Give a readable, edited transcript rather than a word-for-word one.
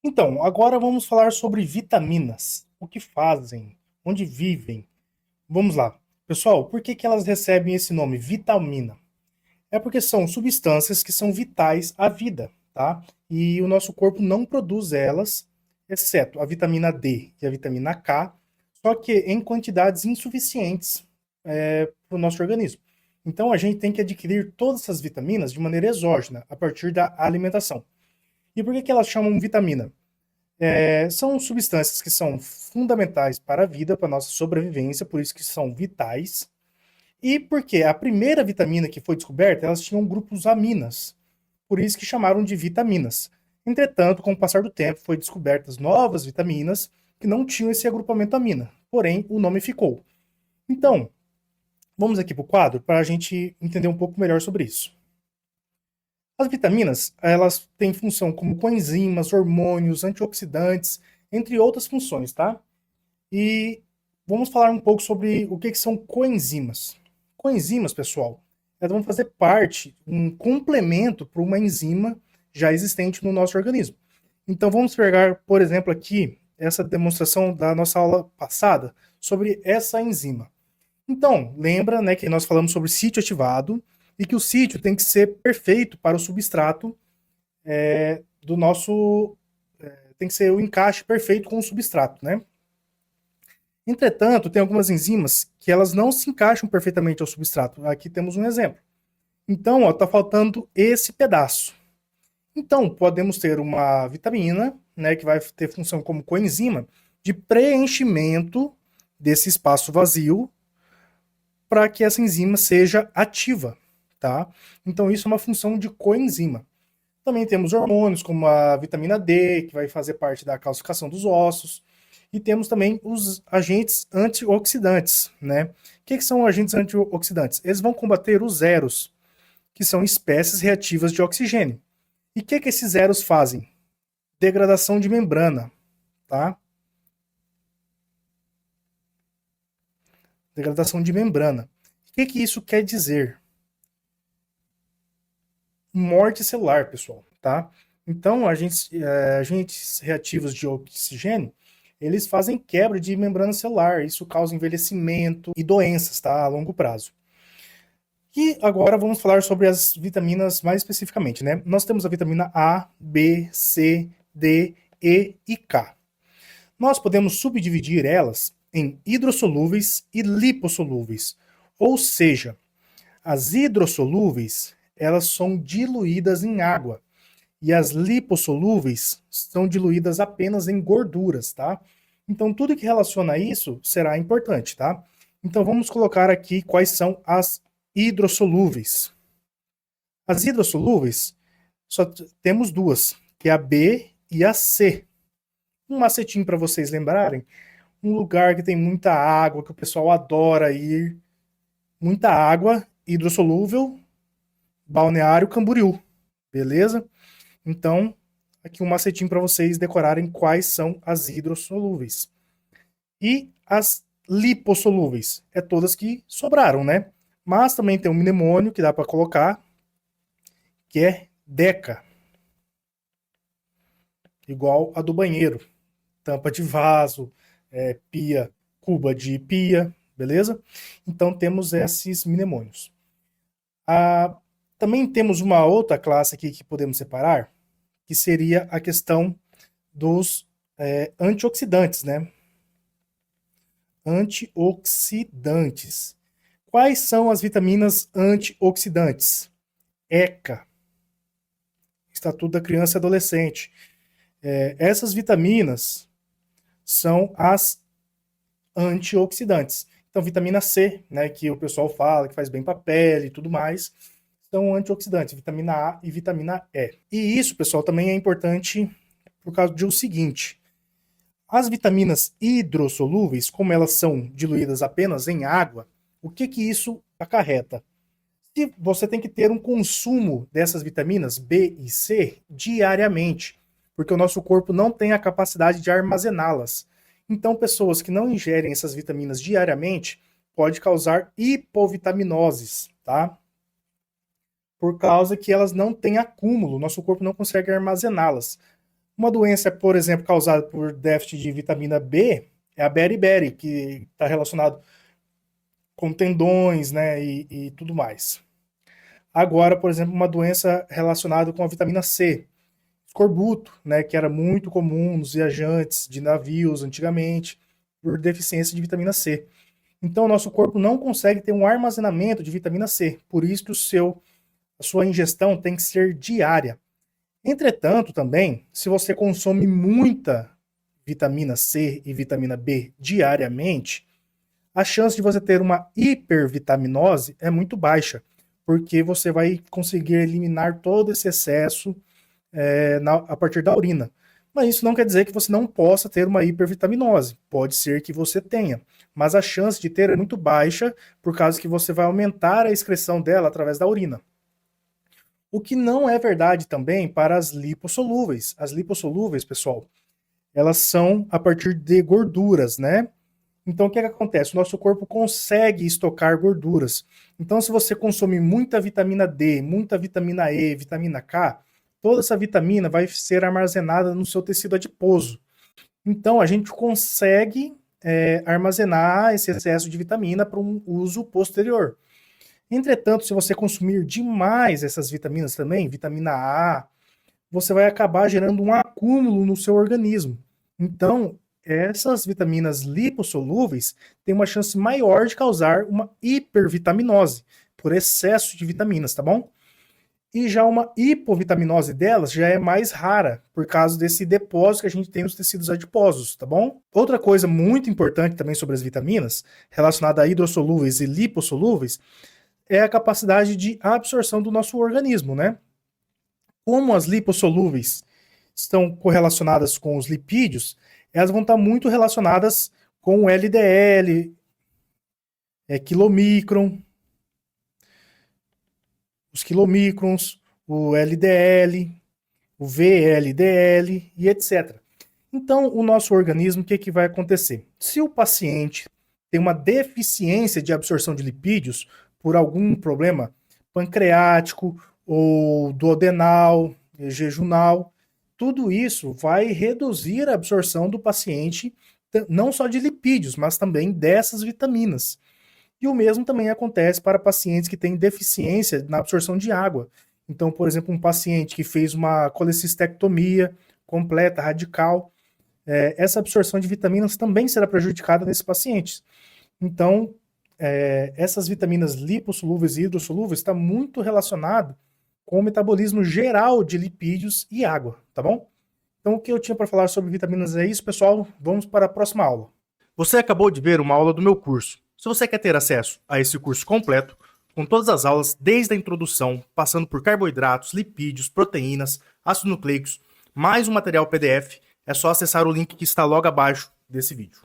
Então, agora vamos falar sobre vitaminas. O que fazem? Onde vivem? Vamos lá. Pessoal, por que elas recebem esse nome, vitamina? É porque são substâncias que são vitais à vida, tá? E o nosso corpo não produz elas, exceto a vitamina D e a vitamina K, só que em quantidades insuficientes para o nosso organismo. Então, a gente tem que adquirir todas essas vitaminas de maneira exógena, a partir da alimentação. E por que elas chamam vitamina? São substâncias que são fundamentais para a vida, para a nossa sobrevivência, por isso que são vitais. E porque a primeira vitamina que foi descoberta, elas tinham grupos aminas, por isso que chamaram de vitaminas. Entretanto, com o passar do tempo, foi descobertas novas vitaminas que não tinham esse agrupamento amina, porém o nome ficou. Então, vamos aqui para o quadro para a gente entender um pouco melhor sobre isso. As vitaminas, elas têm função como coenzimas, hormônios, antioxidantes, entre outras funções, tá? E vamos falar um pouco sobre o que são coenzimas. Coenzimas, pessoal, elas vão fazer parte, um complemento para uma enzima já existente no nosso organismo. Então vamos pegar, por exemplo, aqui essa demonstração da nossa aula passada sobre essa enzima. Então, lembra, né, que nós falamos sobre sítio ativado e que o sítio tem que ser perfeito para o substrato do nosso. Tem que ser o encaixe perfeito com o substrato, né? Entretanto, tem algumas enzimas que elas não se encaixam perfeitamente ao substrato. Aqui temos um exemplo. Então, está faltando esse pedaço. Então, podemos ter uma vitamina, né, que vai ter função como coenzima, de preenchimento desse espaço vazio para que essa enzima seja ativa, tá? Então, isso é uma função de coenzima. Também temos hormônios, como a vitamina D, que vai fazer parte da calcificação dos ossos. E temos também os agentes antioxidantes, né? O que são agentes antioxidantes? Eles vão combater os zeros, que são espécies reativas de oxigênio. E o que esses zeros fazem? Degradação de membrana, tá? Degradação de membrana. O que isso quer dizer? Morte celular, pessoal, tá? Então, agentes reativos de oxigênio, eles fazem quebra de membrana celular, isso causa envelhecimento e doenças, tá? A longo prazo. E agora vamos falar sobre as vitaminas mais especificamente, né? Nós temos a vitamina A, B, C, D, E e K. Nós podemos subdividir elas em hidrossolúveis e lipossolúveis, ou seja, as hidrossolúveis, elas são diluídas em água e as lipossolúveis são diluídas apenas em gorduras, tá? Então tudo que relaciona a isso será importante, tá? Então vamos colocar aqui quais são as hidrossolúveis. As hidrossolúveis só temos duas, que é a B e a C. Um macetinho para vocês lembrarem, um lugar que tem muita água, que o pessoal adora ir, muita água, hidrossolúvel, Balneário Camboriú, beleza? Então, aqui um macetinho para vocês decorarem quais são as hidrossolúveis. E as lipossolúveis, é todas que sobraram, né? Mas também tem um mnemônio que dá para colocar, que é DECA, igual a do banheiro. Tampa de vaso, pia, cuba de pia, beleza? Então temos esses mnemônios. Ah, também temos uma outra classe aqui que podemos separar, que seria a questão dos antioxidantes, né? Antioxidantes. Quais são as vitaminas antioxidantes? ECA, Estatuto da Criança e Adolescente. Essas vitaminas são as antioxidantes. Então, vitamina C, né, que o pessoal fala que faz bem para a pele e tudo mais, são antioxidantes, vitamina A e vitamina E. E isso, pessoal, também é importante por causa de o seguinte: as vitaminas hidrossolúveis, como elas são diluídas apenas em água, o que isso acarreta? Se você tem que ter um consumo dessas vitaminas B e C diariamente, porque o nosso corpo não tem a capacidade de armazená-las. Então, pessoas que não ingerem essas vitaminas diariamente pode causar hipovitaminoses, tá? Por causa que elas não têm acúmulo, nosso corpo não consegue armazená-las. Uma doença, por exemplo, causada por déficit de vitamina B é a beriberi, que está relacionado com tendões, né, e tudo mais. Agora, por exemplo, uma doença relacionada com a vitamina C, escorbuto, né, que era muito comum nos viajantes de navios antigamente, por deficiência de vitamina C. Então, o nosso corpo não consegue ter um armazenamento de vitamina C, por isso que a sua ingestão tem que ser diária. Entretanto, também, se você consome muita vitamina C e vitamina B diariamente, a chance de você ter uma hipervitaminose é muito baixa, porque você vai conseguir eliminar todo esse excesso a partir da urina. Mas isso não quer dizer que você não possa ter uma hipervitaminose. Pode ser que você tenha, mas a chance de ter é muito baixa, por causa que você vai aumentar a excreção dela através da urina. O que não é verdade também para as lipossolúveis. As lipossolúveis, pessoal, elas são a partir de gorduras, né? Então, o que acontece? O nosso corpo consegue estocar gorduras. Então, se você consumir muita vitamina D, muita vitamina E, vitamina K, toda essa vitamina vai ser armazenada no seu tecido adiposo. Então, a gente consegue armazenar esse excesso de vitamina para um uso posterior. Entretanto, se você consumir demais essas vitaminas também, vitamina A, você vai acabar gerando um acúmulo no seu organismo. Então, essas vitaminas lipossolúveis têm uma chance maior de causar uma hipervitaminose, por excesso de vitaminas, tá bom? E já uma hipovitaminose delas já é mais rara, por causa desse depósito que a gente tem nos tecidos adiposos, tá bom? Outra coisa muito importante também sobre as vitaminas, relacionada a hidrossolúveis e lipossolúveis, é a capacidade de absorção do nosso organismo, né? Como as lipossolúveis estão correlacionadas com os lipídios, elas vão estar muito relacionadas com o LDL, quilomicron, os quilomicrons, o LDL, o VLDL e etc. Então, o nosso organismo, o que vai acontecer? Se o paciente tem uma deficiência de absorção de lipídios por algum problema pancreático ou duodenal, jejunal, tudo isso vai reduzir a absorção do paciente, não só de lipídios, mas também dessas vitaminas. E o mesmo também acontece para pacientes que têm deficiência na absorção de água. Então, por exemplo, um paciente que fez uma colecistectomia completa, radical, essa absorção de vitaminas também será prejudicada nesses pacientes. Então, essas vitaminas lipossolúveis e hidrossolúveis está muito relacionado com o metabolismo geral de lipídios e água, tá bom? Então, o que eu tinha para falar sobre vitaminas é isso, pessoal. Vamos para a próxima aula. Você acabou de ver uma aula do meu curso. Se você quer ter acesso a esse curso completo, com todas as aulas, desde a introdução, passando por carboidratos, lipídios, proteínas, ácidos nucleicos, mais um material PDF, é só acessar o link que está logo abaixo desse vídeo.